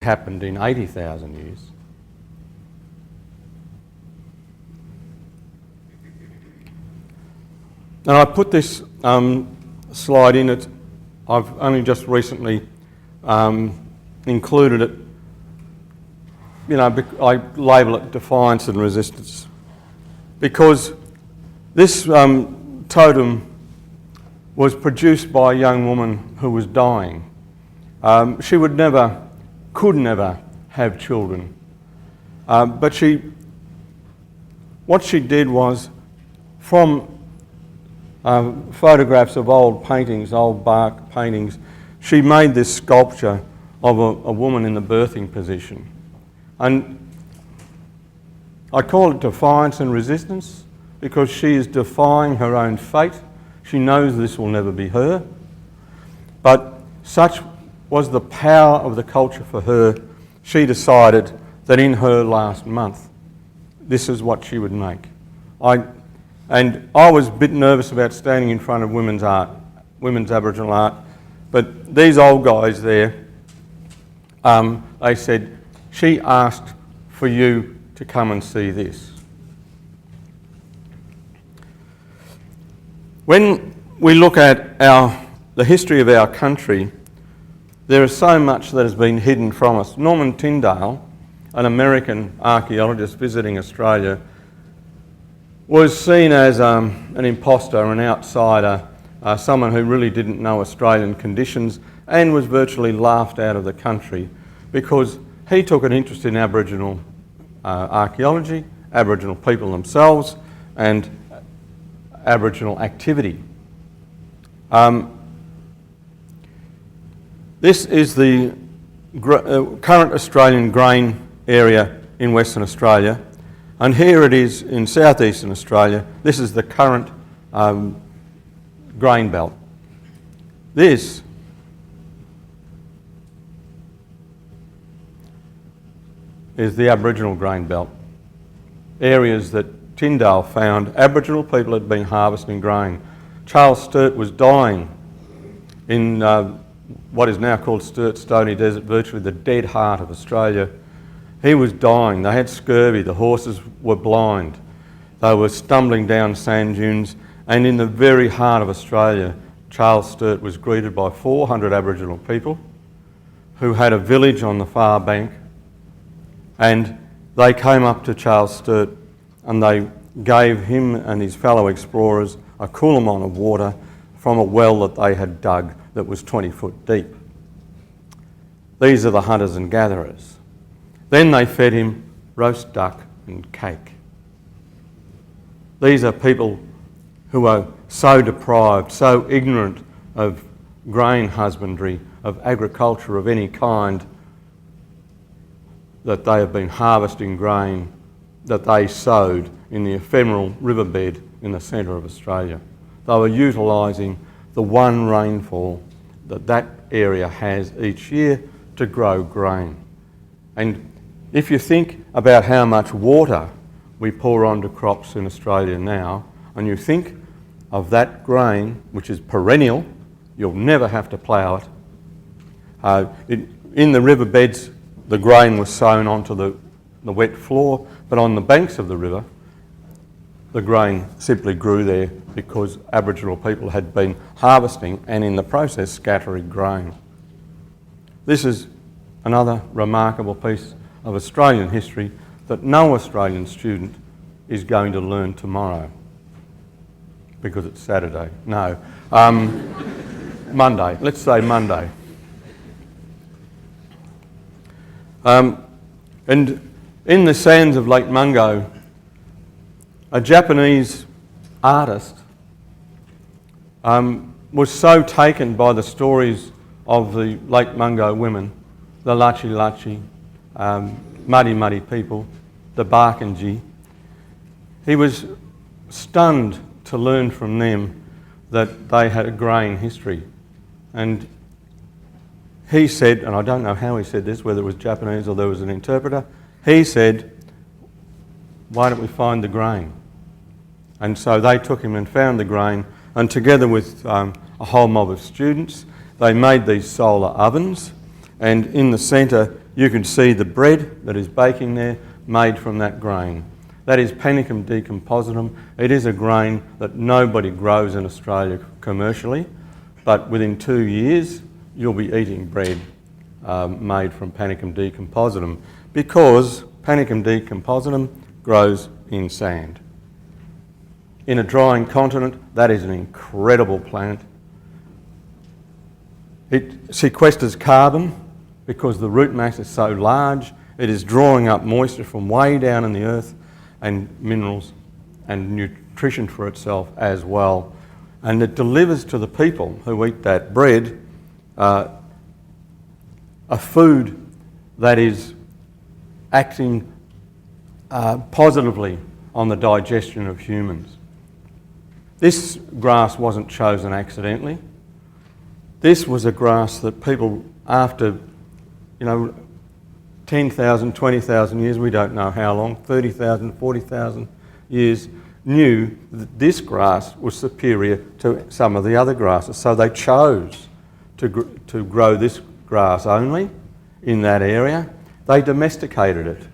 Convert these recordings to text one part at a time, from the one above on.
happened in 80,000 years. And I put this slide in it. I've only just recently included it. You know, I label it defiance and resistance, because this totem was produced by a young woman who was dying. She could never have children, but what she did was, from photographs of old paintings, old bark paintings, she made this sculpture of a woman in the birthing position. And I call it defiance and resistance because she is defying her own fate. She knows this will never be her. But such was the power of the culture for her, she decided that in her last month, this is what she would make. And I was a bit nervous about standing in front of women's Aboriginal art, but these old guys there, they said, she asked for you to come and see this. When we look at the history of our country, there is so much that has been hidden from us. Norman Tyndale, an American archaeologist visiting Australia, was seen as an imposter, an outsider, someone who really didn't know Australian conditions, and was virtually laughed out of the country because he took an interest in Aboriginal archaeology, Aboriginal people themselves, and Aboriginal activity. This is the current Australian grain area in Western Australia, and here it is in southeastern Australia. This is the current grain belt. This is the Aboriginal grain belt, areas that Tyndale found Aboriginal people had been harvesting grain. Charles Sturt was dying in what is now called Sturt Stony Desert, virtually the dead heart of Australia. He was dying. They had scurvy. The horses were blind. They were stumbling down sand dunes. And in the very heart of Australia, Charles Sturt was greeted by 400 Aboriginal people who had a village on the far bank. And they came up to Charles Sturt and they gave him and his fellow explorers a coolamon of water from a well that they had dug that was 20 foot deep. These are the hunters and gatherers. Then they fed him roast duck and cake. These are people who are so deprived, so ignorant of grain husbandry, of agriculture of any kind, that they have been harvesting grain that they sowed in the ephemeral riverbed in the centre of Australia. They were utilising the one rainfall that area has each year to grow grain. And if you think about how much water we pour onto crops in Australia now, and you think of that grain, which is perennial, you'll never have to plough it. In the riverbeds, the grain was sown onto the wet floor, but on the banks of the river, the grain simply grew there because Aboriginal people had been harvesting and in the process scattering grain. This is another remarkable piece of Australian history that no Australian student is going to learn tomorrow because it's Saturday. No, Monday. Let's say Monday. And in the sands of Lake Mungo, a Japanese artist was so taken by the stories of the Lake Mungo women, the Lachi Lachi, Muddy Muddy people, the Barkindji. He was stunned to learn from them that they had a grain history. And he said, and I don't know how he said this, whether it was Japanese or there was an interpreter, he said, why don't we find the grain? And so they took him and found the grain, and together with a whole mob of students, they made these solar ovens, and in the centre you can see the bread that is baking there made from that grain. That is Panicum decompositum. It is a grain that nobody grows in Australia commercially, but within 2 years you'll be eating bread made from Panicum decompositum, because Panicum decompositum grows in sand. In a drying continent, that is an incredible plant. It sequesters carbon because the root mass is so large. It is drawing up moisture from way down in the earth and minerals and nutrition for itself as well. And it delivers to the people who eat that bread a food that is acting positively on the digestion of humans. This grass wasn't chosen accidentally. This was a grass that people, after 10,000, 20,000 years, we don't know how long, 30,000, 40,000 years, knew that this grass was superior to some of the other grasses. So they chose to grow this grass only in that area. They domesticated it.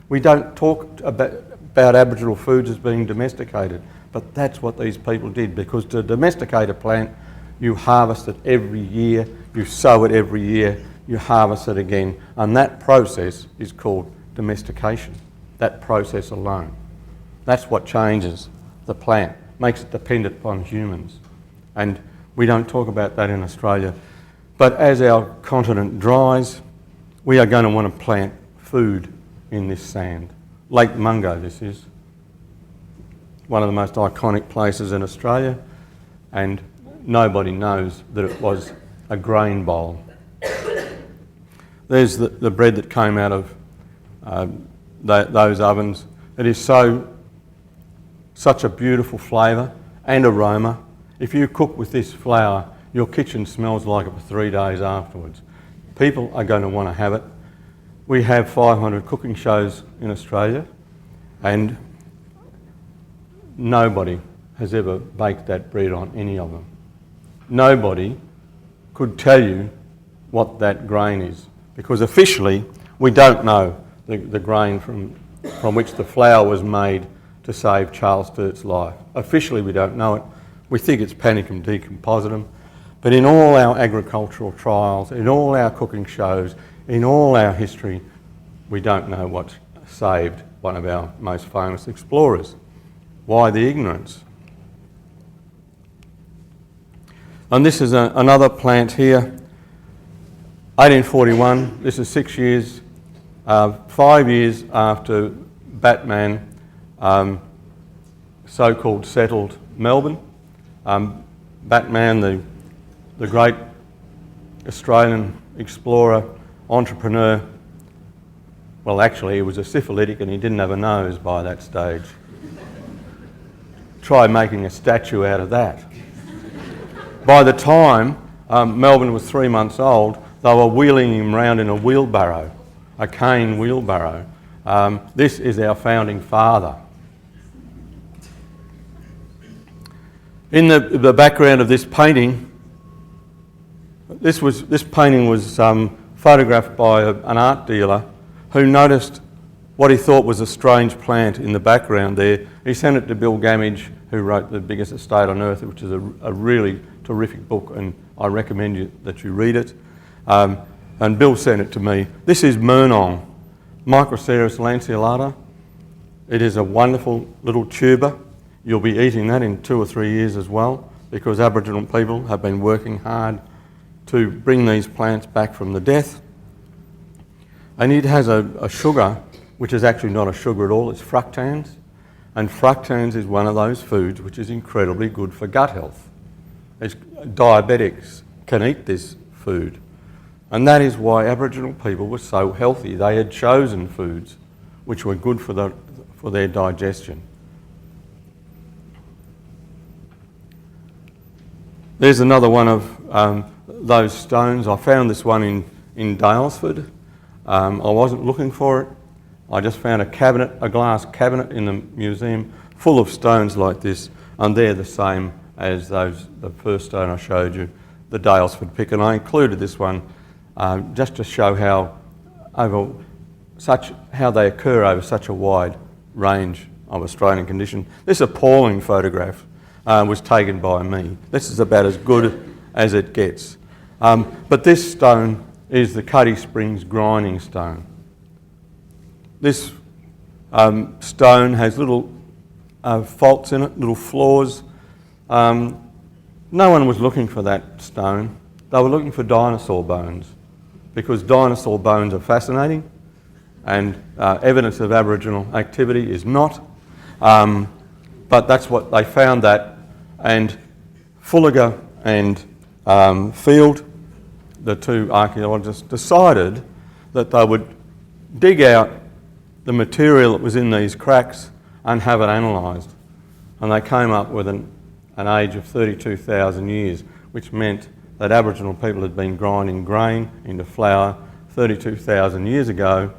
We don't talk about Aboriginal foods as being domesticated, but that's what these people did, because to domesticate a plant, you harvest it every year, you sow it every year, you harvest it again, and that process is called domestication, that process alone. That's what changes the plant, makes it dependent upon humans. And we don't talk about that in Australia. But as our continent dries, we are going to want to plant food in this sand. Lake Mungo, this is one of the most iconic places in Australia, and nobody knows that it was a grain bowl. There's the bread that came out of those ovens. It is such a beautiful flavour and aroma. If you cook with this flour, your kitchen smells like it for 3 days afterwards. People are going to want to have it. We have 500 cooking shows in Australia, and nobody has ever baked that bread on any of them. Nobody could tell you what that grain is, because officially we don't know the grain from which the flour was made to save Charles Sturt's life. Officially we don't know it. We think it's Panicum decompositum, but in all our agricultural trials, in all our cooking shows, in all our history, we don't know what saved one of our most famous explorers. Why the ignorance? And this is another plant here, 1841. This is 6 years, 5 years after Batman so-called settled Melbourne. Batman, the great Australian explorer, entrepreneur, well actually he was a syphilitic and he didn't have a nose by that stage. Try making a statue out of that. By the time Melbourne was 3 months old, they were wheeling him around in a wheelbarrow, a cane wheelbarrow. This is our founding father. In the background of this painting, this painting was photographed by an art dealer who noticed what he thought was a strange plant in the background there. He sent it to Bill Gamage, who wrote The Biggest Estate on Earth, which is a really terrific book, and I recommend that you read it. And Bill sent it to me. This is Murnong, Microceros lanceolata. It is a wonderful little tuber. You'll be eating that in 2 or 3 years as well, because Aboriginal people have been working hard to bring these plants back from the death. And it has a sugar, which is actually not a sugar at all, it's fructans. And fructans is one of those foods which is incredibly good for gut health. Diabetics can eat this food. And that is why Aboriginal people were so healthy. They had chosen foods which were good for their digestion. There's another one of those stones. I found this one in Daylesford. I wasn't looking for it. I just found a glass cabinet in the museum full of stones like this, and they're the same as the first stone I showed you, the Daylesford pick, and I included this one just to show how they occur over such a wide range of Australian conditions. This appalling photograph was taken by me. This is about as good as it gets. But this stone is the Cuddy Springs grinding stone. This stone has little faults in it, little flaws. No one was looking for that stone. They were looking for dinosaur bones, because dinosaur bones are fascinating and evidence of Aboriginal activity is not. But that's what they found that, and Fulliger and Field, the two archaeologists, decided that they would dig out the material that was in these cracks and have it analysed. And they came up with an age of 32,000 years, which meant that Aboriginal people had been grinding grain into flour 32,000 years ago,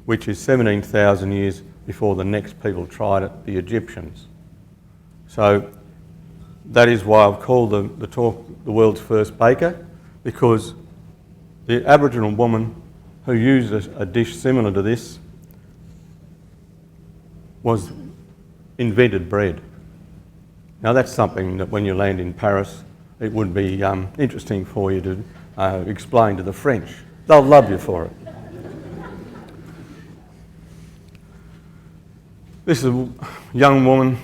which is 17,000 years before the next people tried it, the Egyptians. So that is why I've called the talk the world's first baker, because the Aboriginal woman who used a dish similar to this invented bread. Now that's something that when you land in Paris, it would be interesting for you to explain to the French. They'll love you for it. This is a young woman,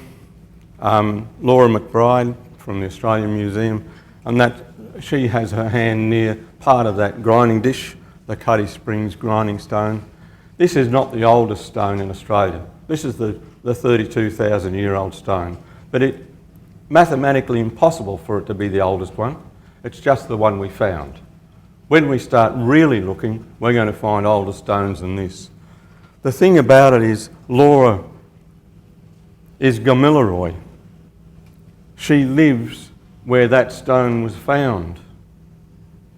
Laura McBride from the Australian Museum, and that she has her hand near part of that grinding dish, the Cuddy Springs grinding stone. This is not the oldest stone in Australia. This is the 32,000-year-old stone, but it's mathematically impossible for it to be the oldest one. It's just the one we found. When we start really looking, we're going to find older stones than this. The thing about it is, Laura is Gamilaroi. She lives where that stone was found.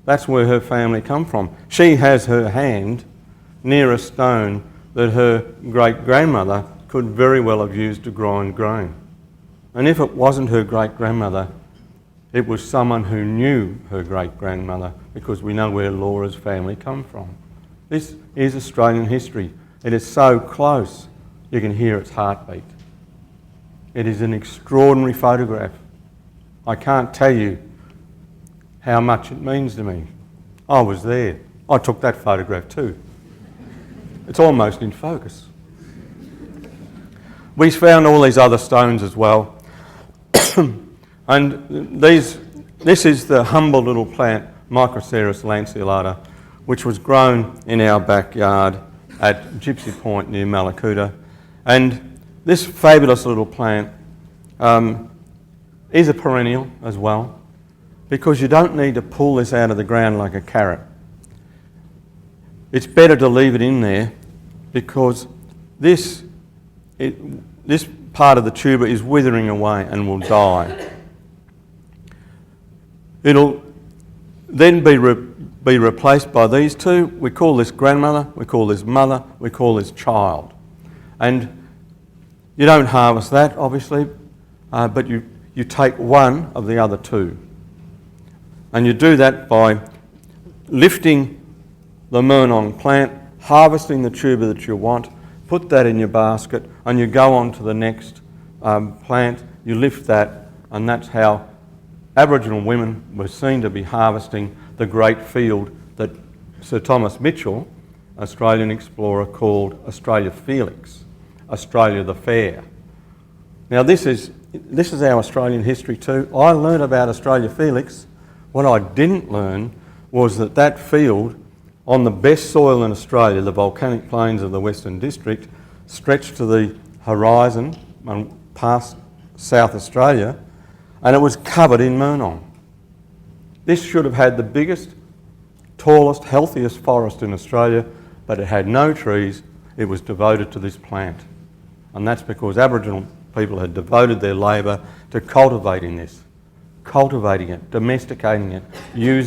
That's where her family come from. She has her hand near a stone that her great-grandmother could very well have used to grind grain. And if it wasn't her great-grandmother, it was someone who knew her great-grandmother, because we know where Laura's family come from. This is Australian history. It is so close, you can hear its heartbeat. It is an extraordinary photograph. I can't tell you how much it means to me. I was there. I took that photograph too. It's almost in focus. We found all these other stones as well. And this is the humble little plant, Microceras lanceolata, which was grown in our backyard at Gypsy Point near Malakuta. And this fabulous little plant is a perennial as well, because you don't need to pull this out of the ground like a carrot. It's better to leave it in there, because this part of the tuber is withering away and will die. It'll then be replaced by these two. We call this grandmother, we call this mother, we call this child. And you don't harvest that, obviously, but you take one of the other two. And you do that by lifting the Murnong plant, harvesting the tuber that you want, put that in your basket, and you go on to the next plant, you lift that, and that's how Aboriginal women were seen to be harvesting the great field that Sir Thomas Mitchell, Australian explorer, called Australia Felix, Australia the Fair. Now this is our Australian history too. I learned about Australia Felix. What I didn't learn was that field on the best soil in Australia, the volcanic plains of the Western District, stretched to the horizon and past South Australia, and it was covered in Murnong. This should have had the biggest, tallest, healthiest forest in Australia, but it had no trees. It was devoted to this plant. And that's because Aboriginal people had devoted their labour to cultivating this, cultivating it, domesticating it, using